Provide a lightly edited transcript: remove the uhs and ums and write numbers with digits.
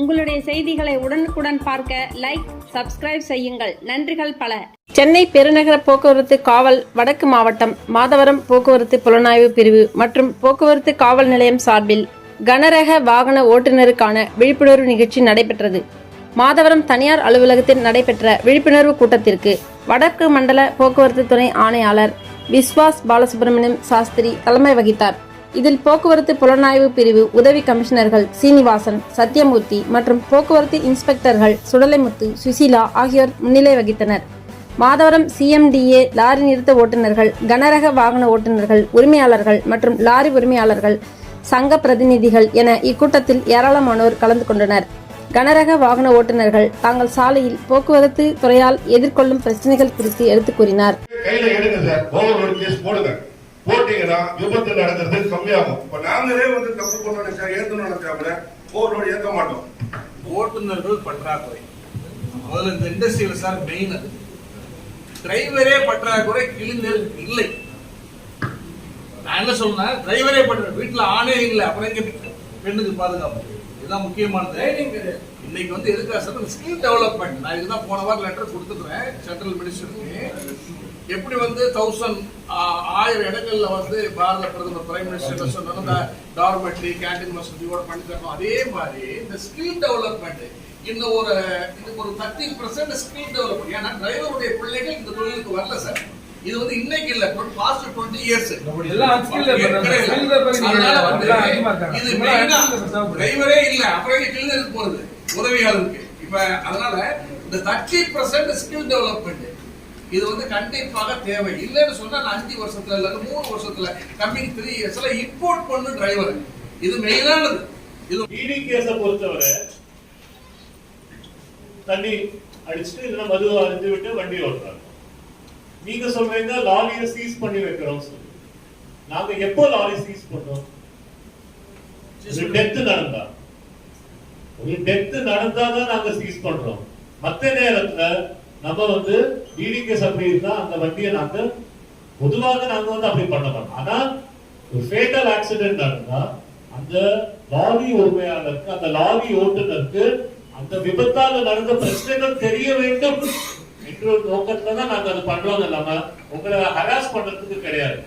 உங்களுடைய செய்திகளை உடனுக்குடன் பார்க்க லைக், சப்ஸ்கிரைப் செய்யுங்கள். நன்றிகள் பல. சென்னை பெருநகர போக்குவரத்து காவல் வடக்கு மாவட்டம் மாதவரம் போக்குவரத்து புலனாய்வு பிரிவு மற்றும் போக்குவரத்து காவல் நிலையம் சார்பில் கனரக வாகன ஓட்டுநருக்கான விழிப்புணர்வு நிகழ்ச்சி நடைபெற்றது. மாதவரம் தனியார் அலுவலகத்தில் நடைபெற்ற விழிப்புணர்வு கூட்டத்திற்கு வடக்கு மண்டல போக்குவரத்து துணை ஆணையாளர் விஸ்வாஸ் பாலசுப்ரமணியம் சாஸ்திரி தலைமை வகித்தார். இதில் போக்குவரத்து புலனாய்வு பிரிவு உதவி கமிஷனர்கள் சீனிவாசன், சத்யமூர்த்தி மற்றும் போக்குவரத்து இன்ஸ்பெக்டர்கள் சுடலைமுத்து, சுசீலா ஆகியோர் முன்னிலை வகித்தனர். மாதவரம் CMDA லாரி நிறுத்த ஓட்டுநர்கள், கனரக வாகன ஓட்டுநர்கள், உரிமையாளர்கள் மற்றும் லாரி உரிமையாளர்கள் சங்க பிரதிநிதிகள் என இக்கூட்டத்தில் ஏராளமானோர் கலந்து கொண்டனர். கனரக வாகன ஓட்டுநர்கள் தாங்கள் சாலையில் போக்குவரத்து துறையால் எதிர்கொள்ளும் பிரச்சனைகள் குறித்து எடுத்துக் கூறினார். போட்டீங்கன்னா விபத்து நடக்கிறது கம்மியாகும். இப்ப நாங்களே தப்பு பண்ண நினைச்சா ஏற்கனவே நினைச்சாங்க ஓவர்லோடு ஏற்க மாட்டோம். ஓட்டுநர்கள் பற்றாக்குறை முதல்ல இந்த இண்டஸ்ட்ரியில சார் மெயின் அது. டிரைவரே பற்றாக்குறை, கிளீனர் இல்லை. நான் என்ன சொல்றேன், டிரைவரே பற்றாக்குறை, வீட்டுல ஆணே இல்லை, அப்புறம் எங்க பெண்ணுக்கு பாதுகாப்பு? இதுதான் முக்கியமானது. இன்னைக்கு எதுக்காக சார் ஸ்கில் டெவலப்மெண்ட். நான் இதுதான் போன வாரம் லெட்டர் கொடுத்துக்கிறேன் சென்ட்ரல் மினிஸ்டருக்கு. எப்படி 1000 இடங்கள்ல பாரத பிரதமர் பிரைம் மினிஸ்டர் சொன்ன டார்மெட்ரி, கேண்டீன் வசதியோட பண்ணி தரணும். அதே மாதிரி இந்த ஸ்கில் டெவலப்மெண்ட் இன்னும் ஒரு 30% ஸ்கில் டெவலப்மெண்ட். ஏன்னா டிரைவருடைய பிள்ளைகள் இந்த தொழிலுக்கு வரல சார். இது இன்னைக்கு இல்ல, பாஸ்ட் 20 இயர்ஸ். இது டிரைவரே இல்ல, அப்புறம் கிளீனருக்கு போறது உதவியாளருக்கு. இப்ப அதனால இந்த 30% ஸ்கில் டெவலப்மெண்ட் இது கண்டிப்பாக தேவை. இல்லைன்னு சொன்னா 5 வருஷத்துல இல்ல 3 வருஷத்துல கம்மிங் 3 இயர்ஸ்ல இம்போர்ட் பண்ணு டிரைவர். இது மெயினானது. இது ஈடி கேஸ பொறுத்தவரை தண்ணி அடிச்சுட்டு இல்ல மது அடிச்சு விட்டு வண்டி ஓட்டுறாங்க. நீங்க சொல்றீங்க லாரியை சீஸ் பண்ணி வைக்கிறோம். நாங்க எப்போ லாரி சீஸ் பண்றோம்? டெத் நடந்தா, ஒரு டெத் நடந்தாதான் நாங்க சீஸ் பண்றோம். மத்த நேரத்துல நம்ம ஈடி கேஸ் அப்படி இருந்தா அந்த வண்டியை நாங்க பொதுவாக நாங்க அப்படி பண்ண மாட்டோம். ஆனா ஒரு ஃபேட்டல் ஆக்சிடென்ட் நடந்தா அந்த லாரி உரிமையாளருக்கு, அந்த லாரி ஓட்டுநருக்கு அந்த விபத்தால நடந்த பிரச்சனைகள் தெரிய வேண்டும் என்ற நோக்கத்துல தான் நாங்க அது பண்றோம். இல்லாம உங்களை ஹராஸ் பண்றதுக்கு கிடையாது.